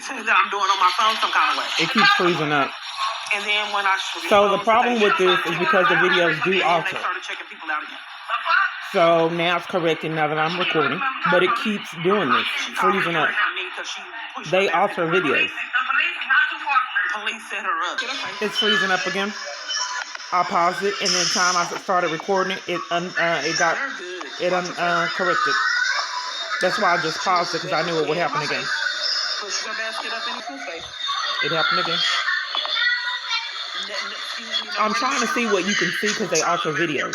that I'm doing on my phone some kind of way. It keeps freezing up. And then when I So the problem with this is because the videos do alter. they started checking people out again. So now it's correcting now that I'm recording, but it keeps doing this, freezing up. They alter videos. Police set her up. It's freezing up again. I paused it, and then time I started recording it, it got corrected. That's why I just paused it, because I knew it would happen again. It happened again. I'm trying to see what you can see because they alter videos.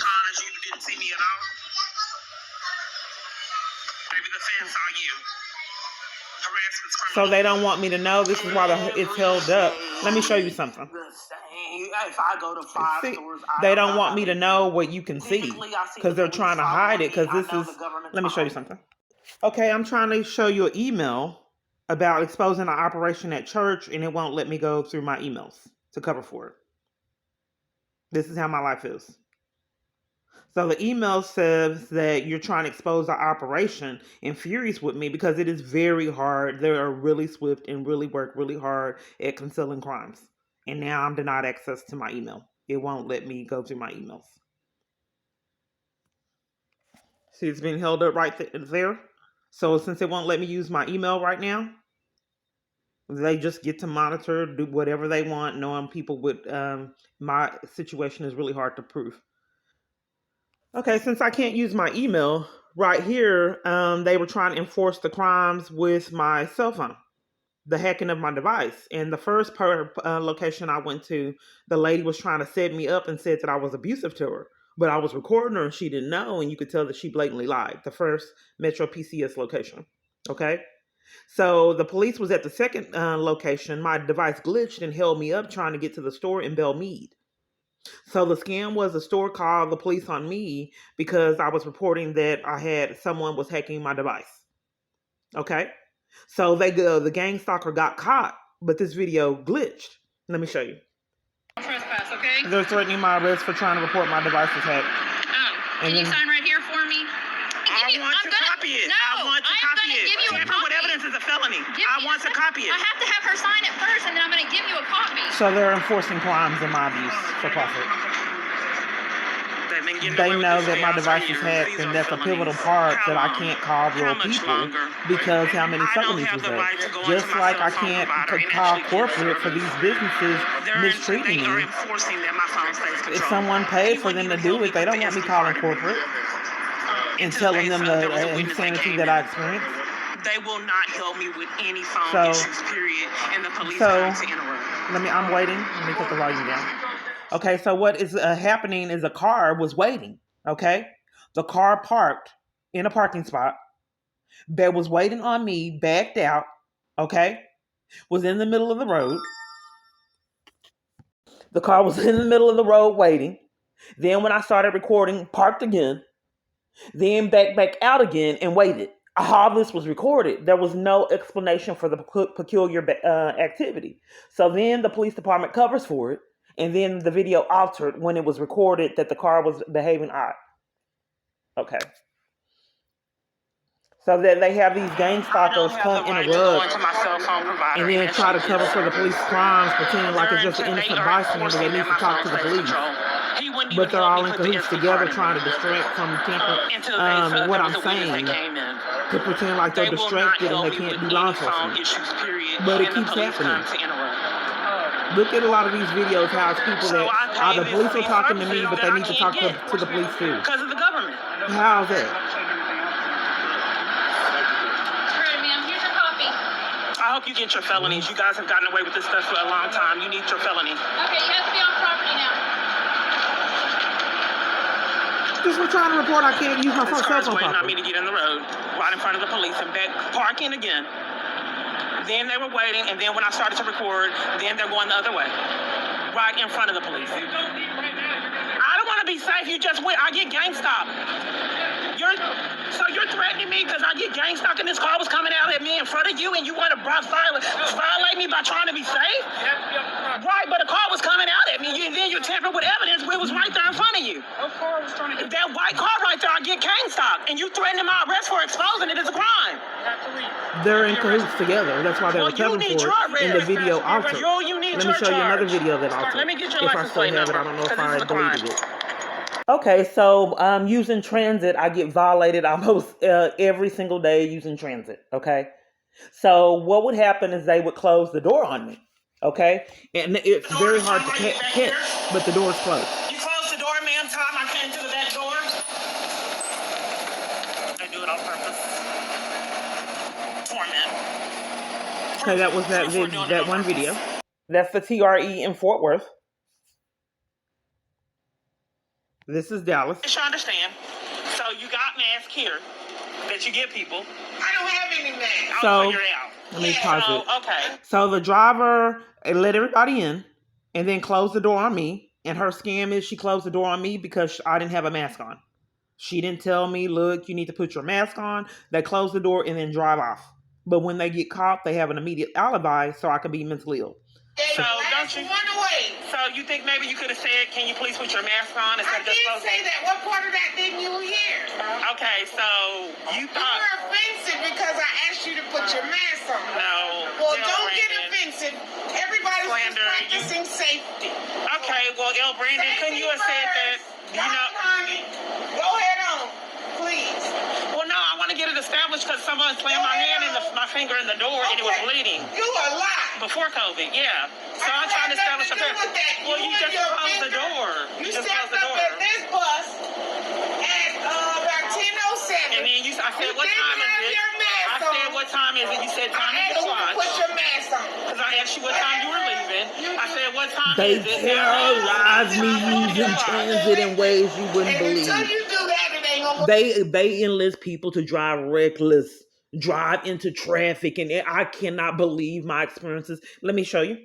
So they don't want me to know. This is why it's held up. Let me show you something. If I go to 5 stores, they don't want me to know what you can see because they're trying to hide it. Because this is. Let me show you something. Okay, I'm trying to show you an email about exposing an operation at church, and it won't let me go through my emails to cover for it. This is how my life is. So the email says that you're trying to expose the operation, and furious with me because it is very hard. They are really swift and really work really hard at concealing crimes. And now I'm denied access to my email. It won't let me go through my emails. See, it's being held up right there. So since it won't let me use my email right now, they just get to monitor, do whatever they want, knowing people with my situation is really hard to prove. Okay, since I can't use my email, right here, they were trying to enforce the crimes with my cell phone, the hacking of my device. And the first location I went to, the lady was trying to set me up and said that I was abusive to her. But I was recording her and she didn't know, and you could tell that she blatantly lied. The first Metro PCS location. Okay? So the police was at the second location. My device glitched and held me up trying to get to the store in Belmead. So the scam was the store called the police on me because I was reporting that someone was hacking my device. Okay? So the gang stalker got caught, but this video glitched. Let me show you. Trespass, okay? They're threatening my arrest for trying to report my device was hacked. Oh, can you sign right here for me? I want to copy it. No, I want to copy it. Give you a Tamper with copy. evidence is a felony. I want to copy it. I have to have her sign it first, and then I'm going to give you a copy. So they're enforcing crimes and my abuse for profit. They know that my device is hacked, and that's a pivotal part that I can't call real people because how many felonies was that? Just like I can't call corporate for these businesses mistreating me. If someone paid for them to do it, they don't want me calling corporate and telling them the insanity that I experienced. They will not help me with any phone issues, period. And the police come to interrupt. I'm waiting. Let me put the volume down. Okay, so what is happening is a car was waiting, okay? The car parked in a parking spot that was waiting on me, backed out, okay? Was in the middle of the road. The car was in the middle of the road waiting. Then when I started recording, parked again. Then back out again and waited. How this was recorded, there was no explanation for the peculiar activity. So then the police department covers for it. And then the video altered when it was recorded that the car was behaving odd. Okay. So that they have these gang stalkers come interrupt and then try to cover for the police crimes, pretending like it's just an innocent bystander that needs to talk to the police. But they're all in cahoots together trying to distract from what I'm saying, to pretend like they're distracted and they can't do law enforcement. But it keeps happening. Look at a lot of these videos, how it's people that the police are talking to me, but they need to talk to the police too. Because of the government. How's that? Ready, ma'am. Here's your copy. I hope you get your felonies. You guys have gotten away with this stuff for a long time. You need your felony. Okay, you have to be on property now. Just we're trying to report I can't use my cell phone. Waiting on me to get in the road, right in front of the police, and back parking again. Then they were waiting, and then when I started to record, then they're going the other way, right in front of the police. I don't want to be safe. You just went. I get gang stopped. You're threatening me because I get gang stopped, and this car was coming out at me in front of you, and you want to violate me by trying to be safe? Right, but the car was coming out at me, and then you tampered with evidence. It was right there in front of you. That white car right there, I get gang stopped, and you threatening my arrest for exposing it is a crime. they're in cahoots together. That's why they were Well, you covering need for your it in the arrest. video altered. You need Let me your show you another charge. video that altered. Let me get your If I license still plate have it, number. I don't know if Because this I is a crime. deleted it. Okay, so using transit, I get violated almost every single day using transit. Okay, so what would happen is they would close the door on me. Okay, and it's very hard to catch, but the door's closed. You closed the door, ma'am. Tom, I came to the back door. I do it on purpose. Torment. Okay, that was that one video. That's the TRE in Fort Worth. This is Dallas. You should understand. So you got masks here that you give people. I don't have any masks. So, I'll figure it out. Let me pause it. Okay. So the driver let everybody in and then closed the door on me. And her scam is she closed the door on me because I didn't have a mask on. She didn't tell me, look, you need to put your mask on. They close the door and then drive off. But when they get caught, they have an immediate alibi so I can be mentally ill. So don't you run away? So you think maybe you could have said, "Can you please put your mask on?" Instead of just closing? I didn't say that. What part of that didn't you hear? Okay, so you thought you were offensive because I asked you to put your mask on. No. Well, don't get offensive. Everybody's practicing safety. Okay, well, El Brandon, couldn't you have said that? You know. Go ahead on, please. Well, no, I want to get it established because someone slammed my hand in my finger in the door and it was bleeding. You a lie. Before COVID, yeah. So I'm trying to establish a pattern. Well, you just closed the door. You just closed the door. At this bus at about 10:07. And then I said, what time is it? I said, what time is it? You said, time to get a watch. Put your mask on. Because I asked you what time you were leaving. I said, what time is it? They terrorize me using transit in ways you wouldn't believe. Until you do that, it ain't gonna work. They enlist people to drive reckless, drive into traffic, and I cannot believe my experiences. Let me show you.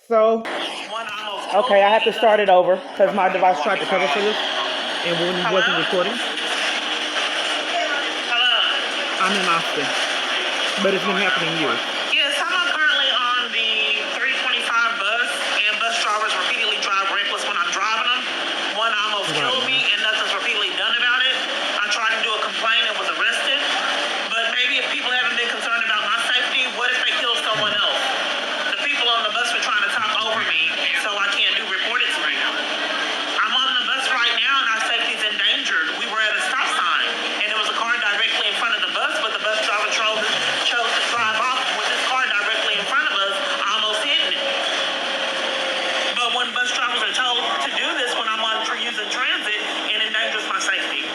So, okay, I have to start it over because my device tried to cover for this and when it wasn't recording. I'm in Austin, but it's been happening years. Yes, I'm currently on the 325 bus, and bus drivers repeatedly drive reckless when I'm driving them. One almost killed me, and nothing's repeatedly done about it. I tried to do a complaint and was arrested. But maybe if people haven't been concerned about my safety, what if they kill someone else? The people on the bus were trying to talk over me, so I can't do reported to me. I'm on the bus right now, and our safety's endangered. We were at a stop sign, and there was a car directly in front of the bus, but the bus driver chose to drive off with this car directly in front of us, almost hitting it. But when bus drivers are told to do this when I'm using transit, it endangers my safety.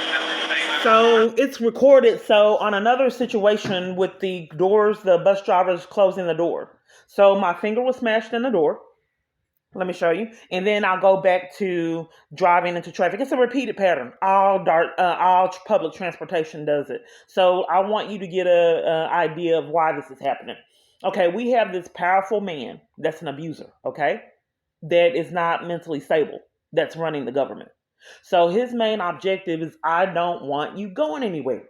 So it's recorded. So on another situation with the doors, the bus drivers closing the door. So my finger was smashed in the door. Let me show you. And then I'll go back to driving into traffic. It's a repeated pattern. All public transportation does it. So I want you to get a idea of why this is happening. Okay, we have this powerful man that's an abuser, okay, that is not mentally stable, that's running the government. So his main objective is I don't want you going anywhere.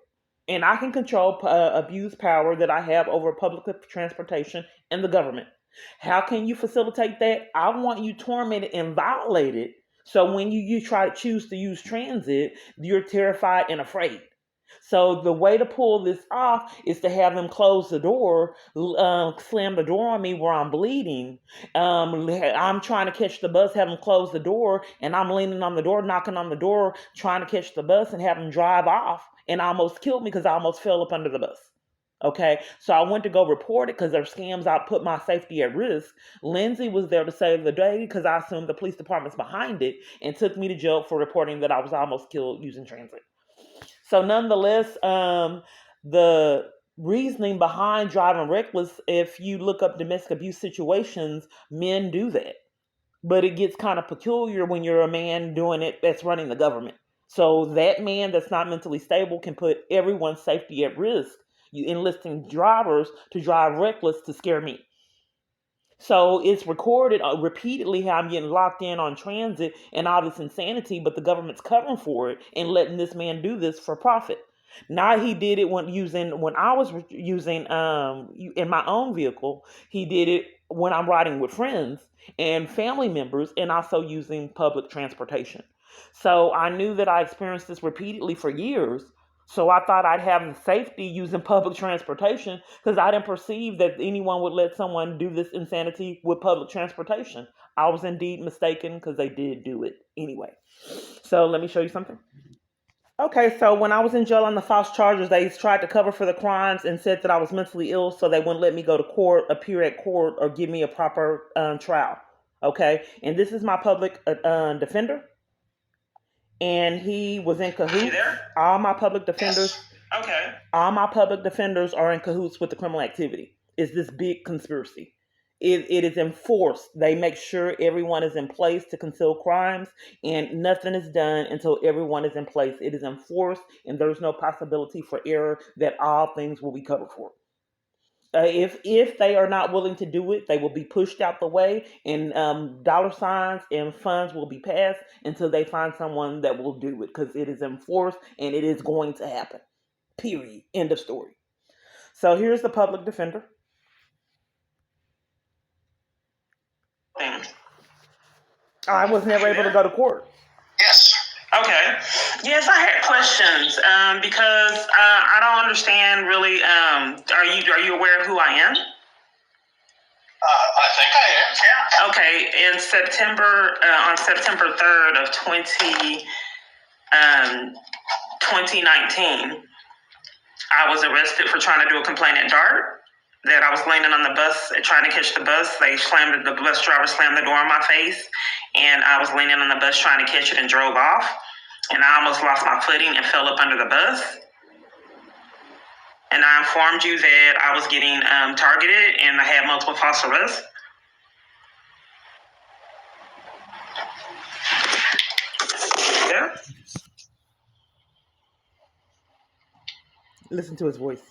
And I can control abuse power that I have over public transportation and the government. How can you facilitate that? I want you tormented and violated. So when you try to choose to use transit, you're terrified and afraid. So the way to pull this off is to have them close the door, slam the door on me where I'm bleeding. I'm trying to catch the bus, have them close the door, and I'm leaning on the door, knocking on the door, trying to catch the bus and have them drive off, and almost killed me because I almost fell up under the bus. Okay, so I went to go report it because their scams. I put my safety at risk. Lindsay was there to save the day because I assumed the police department's behind it and took me to jail for reporting that I was almost killed using transit. So nonetheless, the reasoning behind driving reckless, if you look up domestic abuse situations, men do that. But it gets kind of peculiar when you're a man doing it that's running the government. So that man that's not mentally stable can put everyone's safety at risk. You enlisting drivers to drive reckless to scare me. So it's recorded repeatedly how I'm getting locked in on transit and all this insanity, but the government's covering for it and letting this man do this for profit. Now he did it when I was using in my own vehicle. He did it when I'm riding with friends and family members, and also using public transportation. So I knew that I experienced this repeatedly for years. So I thought I'd have safety using public transportation because I didn't perceive that anyone would let someone do this insanity with public transportation. I was indeed mistaken because they did do it anyway. So let me show you something. Okay, so when I was in jail on the false charges, they tried to cover for the crimes and said that I was mentally ill, so they wouldn't let me go to court, appear at court, or give me a proper trial. Okay, and this is my public defender, and he was in cahoots. You there? All my public defenders, Yes. Okay. all my public defenders are in cahoots with the criminal activity. It's this big conspiracy. It is enforced. They make sure everyone is in place to conceal crimes, and nothing is done until everyone is in place. It is enforced, and there's no possibility for error that all things will be covered for. If they are not willing to do it, they will be pushed out the way, and dollar signs and funds will be passed until they find someone that will do it, because it is enforced and it is going to happen. Period. End of story. So here's the public defender. I was never able to go to court. Yes. Okay. Yes, I had questions because I don't understand really. Are you aware of who I am? I think I am. Yeah. Okay. In September, on September 3rd of 2019, I was arrested for trying to do a complaint at DART. That I was leaning on the bus, trying to catch the bus. The bus driver slammed the door in my face, and I was leaning on the bus trying to catch it and drove off. And I almost lost my footing and fell up under the bus. And I informed you that I was getting targeted and I had multiple false arrests. Yeah. Listen to his voice.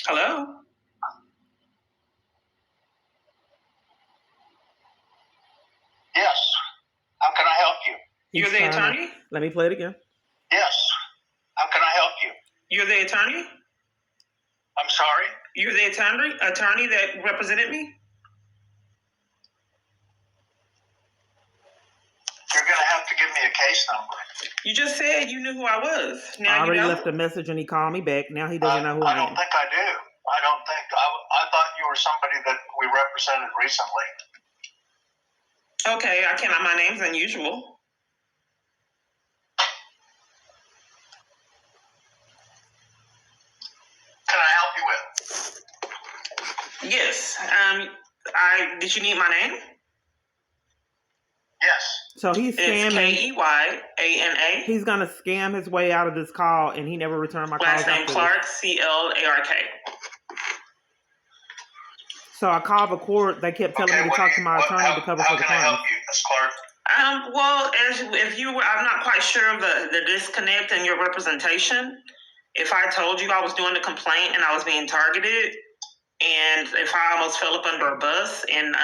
Hello? Yes. How can I help you? You're the attorney? Let me play it again. Yes. How can I help you? You're the attorney? I'm sorry? You're the attorney that represented me? You're going to have to give me a case number. You just said you knew who I was. Now I already you don't? left a message and he called me back. Now he doesn't know who I am. I don't think I do. I don't think. I thought you were somebody that we represented recently. Okay, my name's unusual. Can I help you with? Yes. Did you need my name? Yes. So he's It's scamming. Keyana. He's gonna scam his way out of this call, and he never returned my calls. Last name afterwards. Clark, Clark. So I called the court. They kept telling me to talk to my attorney to cover for the How can I help crimes. you, Ms. Clark? Well, I'm not quite sure of the disconnect in your representation. If I told you I was doing a complaint and I was being targeted, and if I almost fell up under a bus and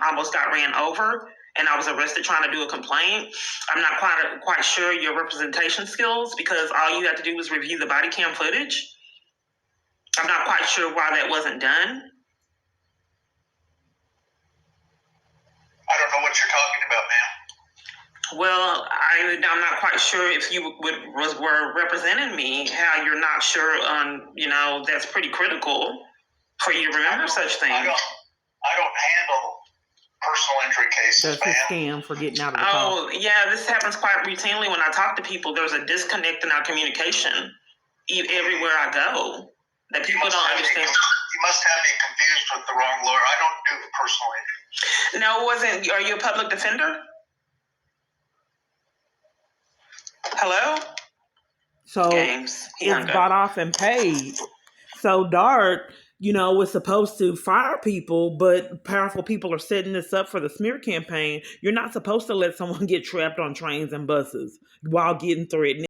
almost got ran over, and I was arrested trying to do a complaint, I'm not quite sure your representation skills, because all you have to do is review the body cam footage. I'm not quite sure why that wasn't done. I don't know what you're talking about, ma'am. Well, I'm not quite sure if you were representing me, how you're not sure on, that's pretty critical for you to remember such things. I don't handle personal injury cases, That's his ma'am. scam for getting out of the call. Oh, yeah, this happens quite routinely when I talk to people. There's a disconnect in our communication everywhere I go that people don't understand. You must have me confused with the wrong lawyer. I don't do personal injury. No, are you a public defender? Hello? So Games. it's bought off and paid. So DART, was supposed to fire people, but powerful people are setting this up for the smear campaign. You're not supposed to let someone get trapped on trains and buses while getting threatened.